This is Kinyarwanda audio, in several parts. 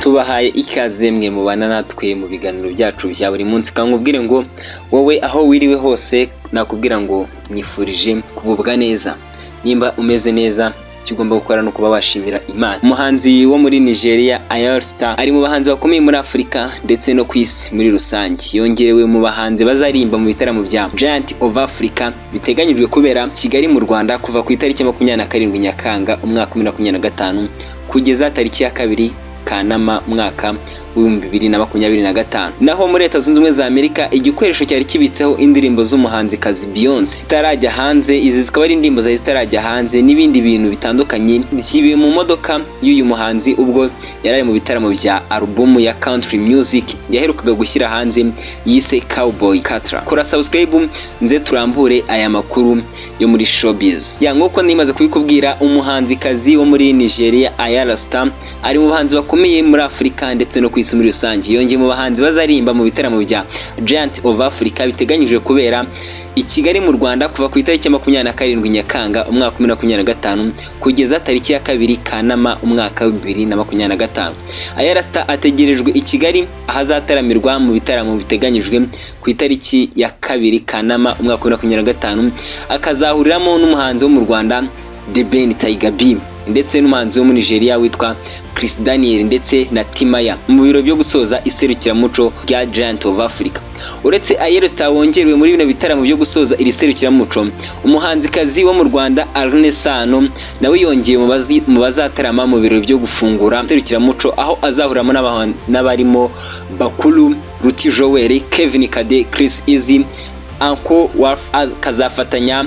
tubahaye ikaze mwe mubana natwe mu biganiro byacu bya buri munsi, kankubwire ngo wowe aho wiriwe hose nakubwira ngo mwifurije kububwa neza. Nimba umeze neza icyo ugomba gukora no kuba washimira Imana. Umuhanzi wo muri Nigeria Ayra Starr ari mu bahanzi bakomeye muri Afurika ndetse no ku isi muri rusange. Yongerewe mu bahanzi bazarimba mu bitaramo bya Giant of Africa biteganyijwe kubera Kigali mu Rwanda kuva ku itariki 27 Nyakanga umwaka 2025 kugeza tariki ya 2 Kanama umwaka w'2025. Naho muri Leta Zunze Ubumwe za Amerika igikoresho cyari kibitseho indirimbo z'umuhanzikazi Beyonce itarajya hanze, izi zikaba ari indirimbo za itarajya hanze n'ibindi bintu bitandukanye byibiye mu modoka y'uyu muhanzi ubwo yarari mu bitaramo bya album ya country music yaherukaga gushyira hanze yise Cowboy Carter. Kora subscribe nze turambure aya makuru yo muri showbiz. Nk'uko nimaze kubikubwira, umuhanzikazi wo muri Nigeria Ayra Starr ari mu bahanzi bakomeye muri Afurika ndetse no ku isi muri rusange. Yongeye mu bahanzi bazarimba mu bitaramo bya Giant of Africa biteganyijwe kubera i Kigali mu Rwanda kuva ku itariki 27 Nyakanga umwaka 2025 kugeza tariki ya 2 Kanama umwaka 2025. Ayra Starr ategerejwe i Kigali ahazataramirwa mu bitaramo biteganyijwe ku itariki ya 2 Kanama umwaka 2025, akazahuriramo n'umuhanzi wo mu Rwanda The Ben Tiger B ndetse n'umuhanzi wo muri Nigeria witwa Chris Daniel ndetse na Timaya mu biro byo gusoza iserukiramuco rya Giant of Africa. Uretse Ayra Starr wongerewe muri bino bitaramo byo gusoza iri serukiramuco, umuhanzikazi wo mu Rwanda Alyn Sano nawe yongeye mu bazatarama mu biro byo gufungura iserukiramuco, aho azahuramo n'abarimo Bakuru, Ruti Joel, Kevin Kade, Chris Easy, Uncle Wolf akazafatanya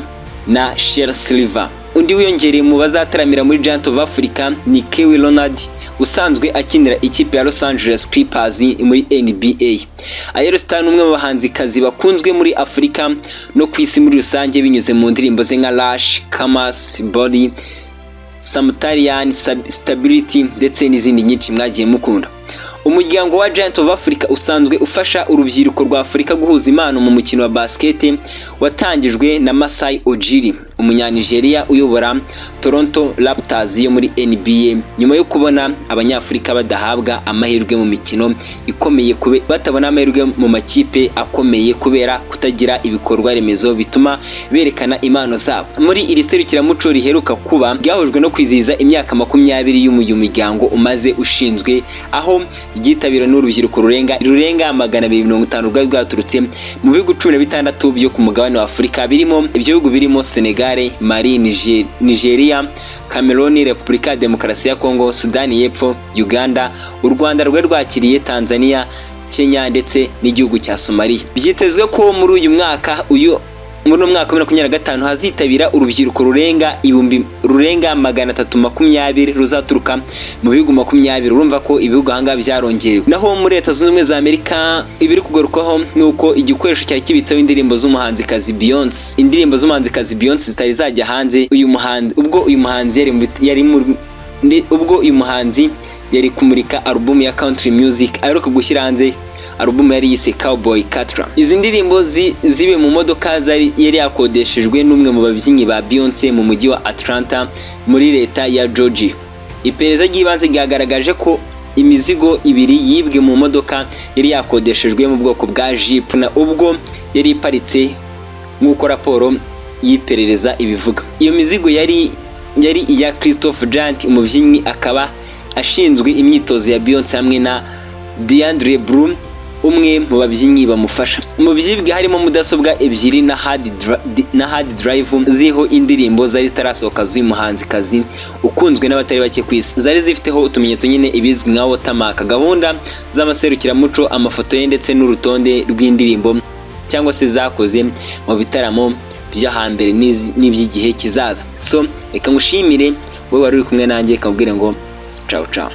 na Shel Silver. Undi wiyongereye mu bazataramira muri Giant of Africa ni Kawhi Leonard usanzwe akinira ikipe ya Los Angeles Clippers muri NBA. Ayra Starr n'umwe mu bahanzikazi bakunzwe muri Afurika no ku isi muri rusange binyuze mu ndirimbo ze nka Rush, Kamas, Body, Samtarian, Stability ndetse n'izindi nyinshi mwagiye mukunda. Umuryango wa Giant of Africa usanzwe ufasha urubyiruko rwa Afurika guhuza impano mu mukino wa basket watangijwe na Masai Ujiri, umunyanigeria uyobora Toronto Raptors yo muri NBA, nyuma yo kubona abanyafurika badahabwa amahirwe mu mikino ikomeye batabona amahirwe mu makipe akomeye kubera kutagira ibikorwa remezo bituma berekana impano zabo. Muri iri serukiramuco riheruka kuba ryahujwe no kwizihiza imyaka 20 y'uyu muryango umaze ushinzwe, aho ryitabira n'urubyiruko rurenga 250 rwari rwaturutse mu bihugu 16 byo ku mugabane wa Afurika, birimo ibyo bihugu birimo Senegal, Mali, Nigeria, Cameroon, Repubulika ya Demokarasi ya Kongo, Sudani y'Epfo, Uganda, u Rwanda rwe rwakiriye Tanzania, Kenya ndetse n'igihugu cya Somalia. Byitezwe ko muri uyu mwaka muri umwaka 2025 hazitabira urubyiruko rurenga 320 ruzaturuka mu bihugu 20. Urumva ko ibihugu hanga byarongerewe. Naho muri Leta Zunze Ubumwe za Amerika ibiri kugarukaho nuko igikoresho cyari kibitseho indirimbo z'umuhanzikazi Beyonce. Indirimbo z'umuhanzikazi Beyonce zitari zajya hanze ubwo uyu muhanzi yari kumurika album ya country music aheruka gushyira hanze. Album yari yise Cowboy Carter. Izi ndirimbo zibe mu modoka yari yakodeshejwe n'umwe mu babyinnyi ba Beyonce mu mujyi wa Atlanta muri leta ya Georgia. Iperereza ry'ibanze ryagaragaje ko imizigo ibiri yibwe mu modoka yari yakodeshejwe mu bwoko bwa Jeep na ubwo yari iparitse nk'uko raporo y'iperereza ibivuga. Iyo mizigo yari iya Christopher Giant, umubyinnyi akaba ashinzwe imyitozo ya Beyonce hamwe na DeAndre Bloom, umwe mu babyinnyi bamufasha. Mu byibwe harimo mudasobwa ebyiri na hard drive ziho indirimbo zari zitarasohoka z'uyu muhanzikazi ukunzwe n'abatari bake ku isi. Zari zifiteho utumenyetso nyine ibizwi nka watermark, gahunda z'amaserukiramuco, amafoto ye ndetse n'urutonde rw'indirimbo cyangwa se zakoze mu bitaramo by'ahambere n'iby'igihe kizaza. So reka ngushimire wowe wari uri kumwe nanjye, kamubwire ngo ciao ciao.